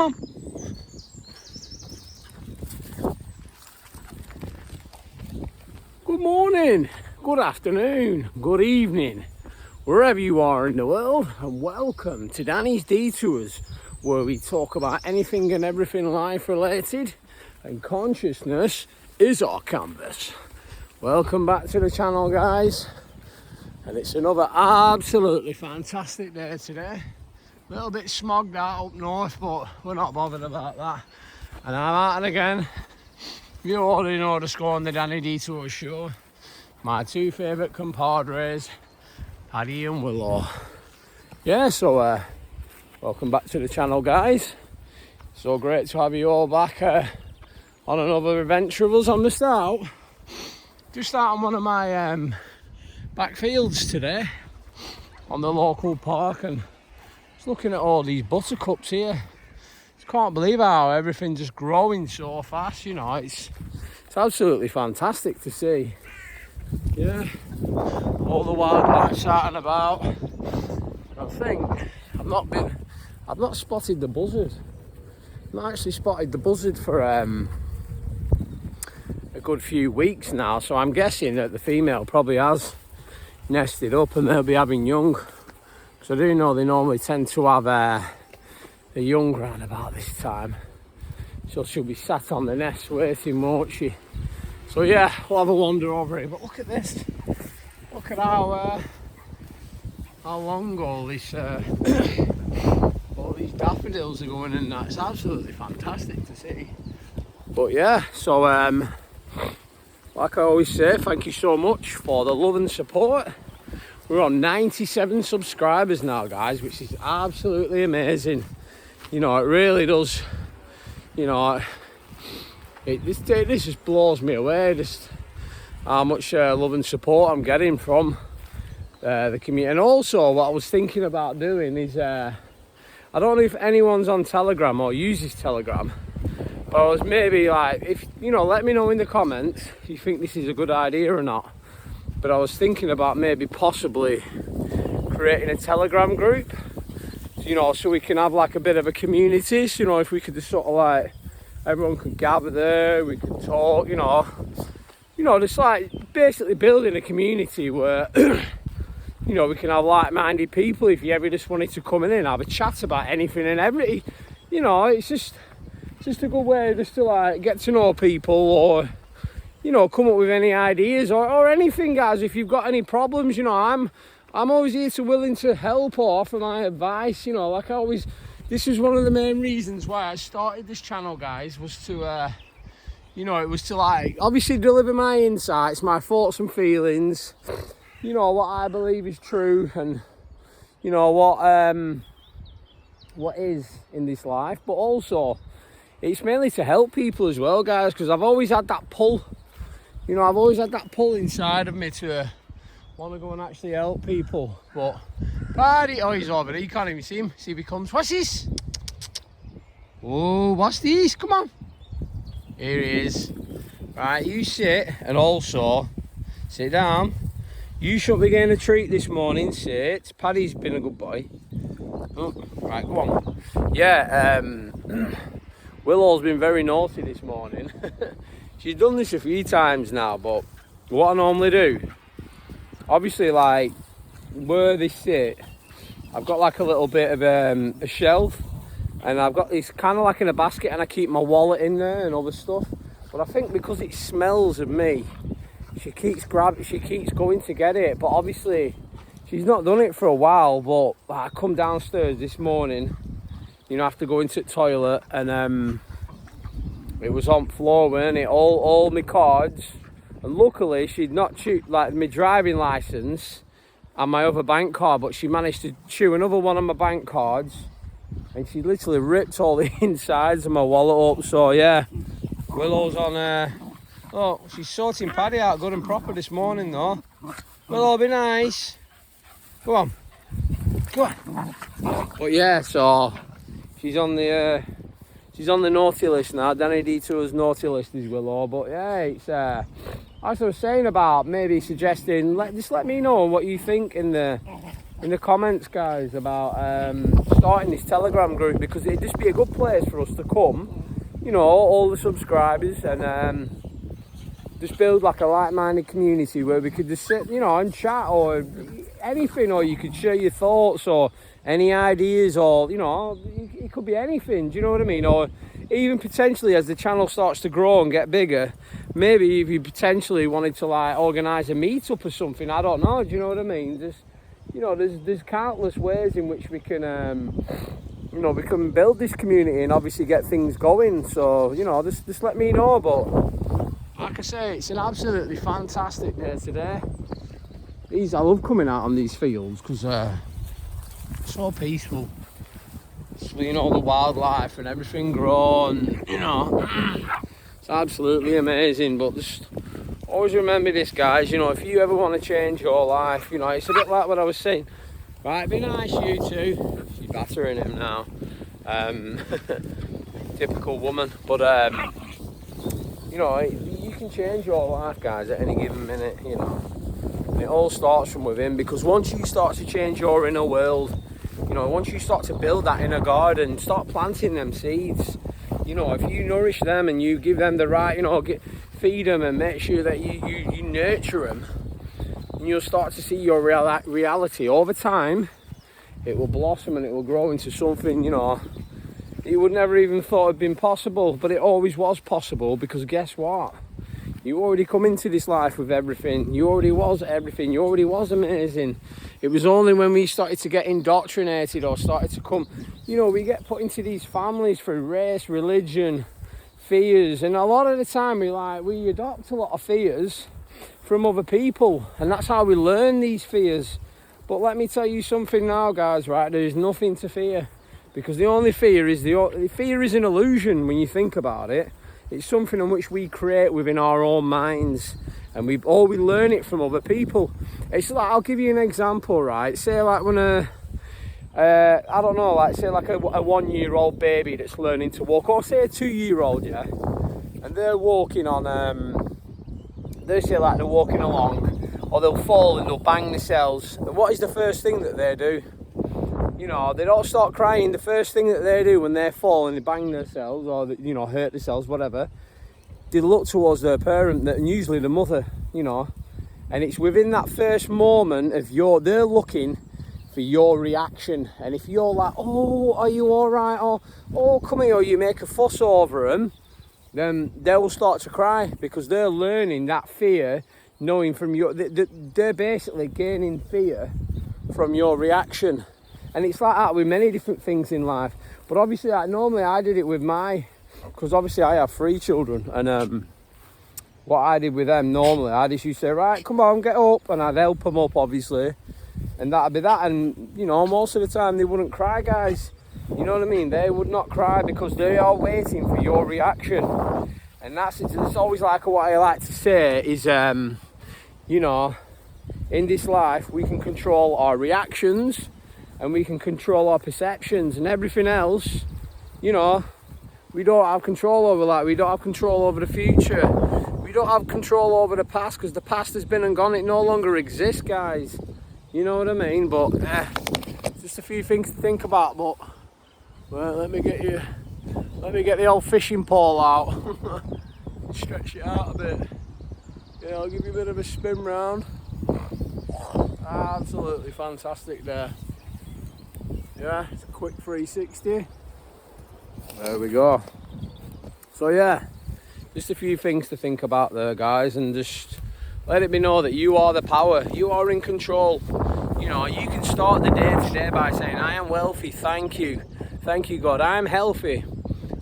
on. Good morning, good afternoon, good evening, wherever you are in the world, and welcome to Danny's Detours, where we talk about anything and everything life related, and consciousness is our canvas. Welcome back to the channel, guys, and it's another absolutely fantastic day today. A little bit smogged out up north, but we're not bothered about that. And I'm out and again. You already know the score on the Danny Detour show. My two favourite compadres, Paddy and Willow. Yeah, so welcome back to the channel, guys. So great to have you all back on another adventure of us on the start. Just out on one of my back fields today on the local park, and just looking at all these buttercups here. Just can't believe how everything's just growing so fast, you know. It's absolutely fantastic to see. Yeah, all the wildlife out and about. I think I've not spotted the buzzard. I've not actually spotted the buzzard for a good few weeks now, so I'm guessing that the female probably has nested up and they'll be having young. Because I do know they normally tend to have the young round about this time. So she'll be sat on the nest waiting, won't she? So yeah, we'll have a wander over here. But look at this. Look at how long all these daffodils are going in. That's absolutely fantastic to see. But yeah, so like I always say, thank you so much for the love and support. We're on 97 subscribers now, guys, which is absolutely amazing. You know, it really does. You know, this just blows me away, just how much love and support I'm getting from the community. And also, what I was thinking about doing is, I don't know if anyone's on Telegram or uses Telegram, but I was maybe like, if you know, let me know in the comments if you think this is a good idea or not. But I was thinking about maybe possibly creating a Telegram group, you know, so we can have like a bit of a community. So, you know, if we could just sort of like, everyone could gather there, we could talk, you know, just like basically building a community where, you know, we can have like-minded people. If you ever just wanted to come in and have a chat about anything and everything, you know, it's just a good way just to like get to know people, or you know, come up with any ideas or anything, guys. If you've got any problems, you know, I'm always here to willing to help or offer my advice, you know, like I always. This is one of the main reasons why I started this channel, guys, was to, you know, it was to like, obviously deliver my insights, my thoughts and feelings, you know, what I believe is true, and, you know, what is in this life, but also it's mainly to help people as well, guys, because I've always had that pull. You know, I've always had that pull inside of me to want to go and actually help people. But Paddy, oh, he's over there. You can't even see him. See if he comes. What's this? Oh, what's this? Come on. Here he is. Right, you sit, and also sit down. You shouldn't be getting a treat this morning. Sit. Paddy's been a good boy. Oh, right, go on. Yeah, Willow's been very naughty this morning. She's done this a few times now, but what I normally do, obviously, like where they sit, I've got like a little bit of a shelf, and I've got this kind of like in a basket, and I keep my wallet in there and other stuff. But I think because it smells of me, she keeps going to get it. But obviously, she's not done it for a while. But I come downstairs this morning, you know, after going to the toilet, and it was on floor, weren't it? All my cards, and luckily she'd not chewed like my driving license and my other bank card, but she managed to chew another one of my bank cards, and she literally ripped all the insides of my wallet up. So yeah, Willow's on. Oh, she's sorting Paddy out good and proper this morning though. Willow, be nice. Go on. But yeah, so she's on the naughty list now. Danny Detour's naughty list is Willow. But yeah, it's as I was saying about maybe suggesting, just let me know what you think in the in the comments, guys, about starting this Telegram group, because it'd just be a good place for us to come, you know, all the subscribers, and just build like a like-minded community where we could just sit, you know, and chat or anything, or you could share your thoughts or any ideas, or, you know, it could be anything, do you know what I mean? Or even potentially as the channel starts to grow and get bigger, maybe if you potentially wanted to like organise a meetup or something, I don't know, do you know what I mean? Just, you know, there's countless ways in which we can, you know, we can build this community and obviously get things going. So, you know, just let me know. But like I say, it's an absolutely fantastic day today. I love coming out on these fields because it's so peaceful. Seeing all the wildlife and everything grow, and you know, it's absolutely amazing. But just always remember this, guys, you know, if you ever want to change your life, you know, it's a bit like what I was saying. Right, be nice, you two. She's battering him now. Typical woman. But, you know, you can change your life, guys, at any given minute, you know. And it all starts from within, because once you start to change your inner world, you know, once you start to build that inner garden, start planting them seeds, you know, if you nourish them and you give them the right, you know, feed them and make sure that you nurture them, and you'll start to see your reality over time. It will blossom and it will grow into something, you know, you would never even thought had been possible, but it always was possible, because guess what? You already come into this life with everything. You already was everything. You already was amazing. It was only when we started to get indoctrinated or started to come, you know, we get put into these families for race, religion, fears, and a lot of the time we adopt a lot of fears from other people, and that's how we learn these fears. But let me tell you something now, guys, right? There is nothing to fear, because the only fear is fear is an illusion when you think about it. It's something in which we create within our own minds, and we learn it from other people. It's like, I'll give you an example, right? Say like when I don't know, like say like a 1-year-old baby that's learning to walk, or say a 2-year-old, yeah, and they're walking on, they say like they're walking along, or they'll fall and they'll bang themselves. And what is the first thing that they do? You know, they don't start crying. The first thing that they do when they fall and they bang themselves, or you know, hurt themselves, whatever, they look towards their parent, and usually the mother, you know. And it's within that first moment of they're looking for your reaction. And if you're like, oh, are you all right? Or, oh, come here, or you make a fuss over them, then they will start to cry, because they're learning that fear, knowing from they're basically gaining fear from your reaction. And it's like that with many different things in life. But obviously, like, normally I did it with because obviously I have 3 children, and what I did with them normally, I just used to say, right, come on, get up, and I'd help them up, obviously, and that'd be that. And you know, most of the time they wouldn't cry, guys, you know what I mean? They would not cry, because they are waiting for your reaction. And it's always like what I like to say is, you know, in this life we can control our reactions and we can control our perceptions, and everything else, you know, we don't have control over. Like, we don't have control over the future. We don't have control over the past, because the past has been and gone. It no longer exists, guys. You know what I mean? But just a few things to think about. But well, let me get the old fishing pole out. Stretch it out a bit. Yeah, I'll give you a bit of a spin round. Absolutely fantastic there. Yeah, it's a quick 360. There we go. So yeah, just a few things to think about there, guys, and just let it be known that you are the power. You are in control. You know, you can start the day today by saying, I am wealthy, thank you. Thank you, God. I am healthy.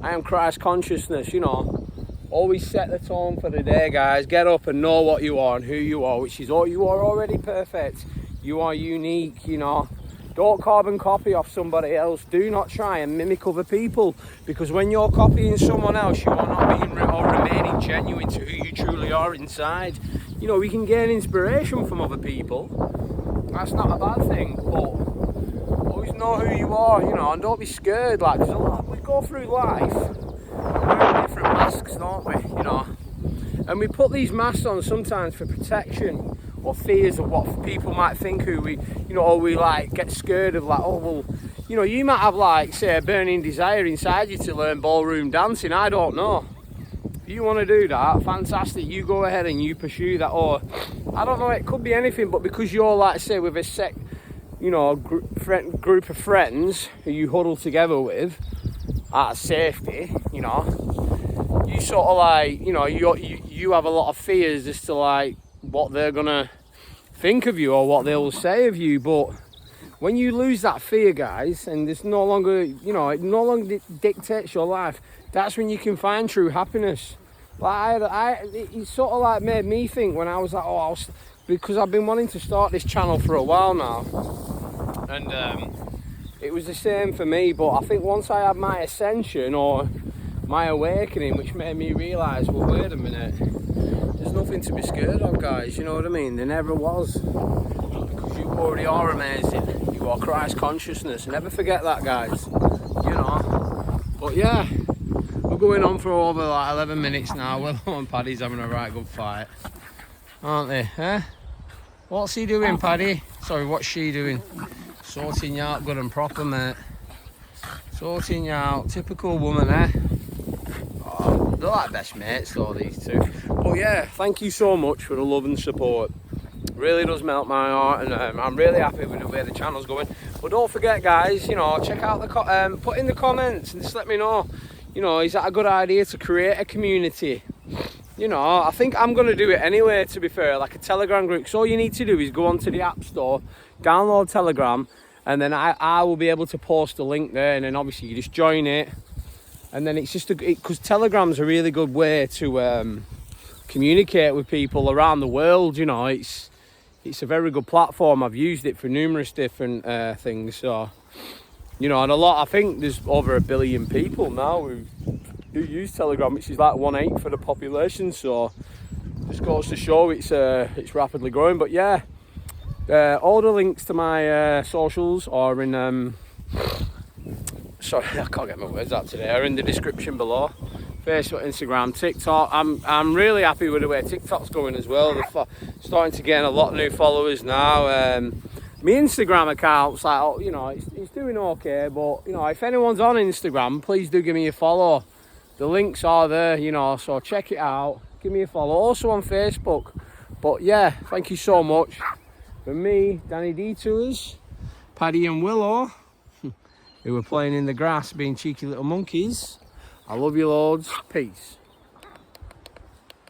I am Christ consciousness, you know. Always set the tone for the day, guys. Get up and know what you are and who you are, which is all. You are already perfect. You are unique, you know. Don't carbon copy off somebody else. Do not try and mimic other people, because when you're copying someone else, you are not being or remaining genuine to who you truly are inside. You know, we can gain inspiration from other people. That's not a bad thing, but always know who you are, you know, and don't be scared. Like, because we go through life wearing different masks, don't we? You know, and we put these masks on sometimes for protection, or fears of what people might think, who we, you know, or we like get scared of, like, oh well, you know, you might have like, say, a burning desire inside you to learn ballroom dancing, I don't know. If you want to do that, fantastic, you go ahead and you pursue that. Or I don't know, it could be anything, but because you're, like, say, with a you know, group of friends who you huddle together with out of safety, you know, you sort of like, you know, you have a lot of fears as to like what they're gonna think of you or what they'll say of you. But when you lose that fear, guys, and there's no longer, you know, it no longer dictates your life, that's when you can find true happiness. Like it sort of like made me think when I was like, oh, because I've been wanting to start this channel for a while now, and it was the same for me. But I think once I had my ascension or my awakening, which made me realise, well, wait a minute, there's nothing to be scared of, guys, you know what I mean? There never was, because you already are amazing. You are Christ consciousness, never forget that, guys, you know. But yeah, we're going on for over like 11 minutes now. Willow and Paddy's having a right good fight, aren't they, eh? What's he doing, Paddy? Sorry, what's she doing? Sorting you out good and proper, mate. Sorting you out, typical woman, eh? Oh, they're like best mates though, these two. But yeah, thank you so much for the love and support. Really does melt my heart, and I'm really happy with the way the channel's going. But don't forget, guys, you know, check out the put in the comments and just let me know, you know, is that a good idea to create a community? You know, I think I'm going to do it anyway, to be fair, like a Telegram group. So all you need to do is go onto the App Store, download Telegram, and then I will be able to post a link there, and then obviously you just join it. And then it's just because Telegram's a really good way to communicate with people around the world. You know, it's a very good platform. I've used it for numerous different things. So, you know, and I think there's over 1 billion people now who use Telegram, which is like 1/8 of the population. So, just goes to show it's rapidly growing. But yeah, all the links to my socials are in. Sorry, I can't get my words out today. Are in the description below. Facebook, Instagram, TikTok. I'm really happy with the way TikTok's going as well. They're starting to gain a lot of new followers now. My Instagram account's like, oh, you know, it's doing okay. But you know, if anyone's on Instagram, please do give me a follow. The links are there, you know, so check it out. Give me a follow. Also on Facebook. But yeah, thank you so much. From me, Danny Detours, Paddy and Willow, who were playing in the grass being cheeky little monkeys. I love you loads. Peace.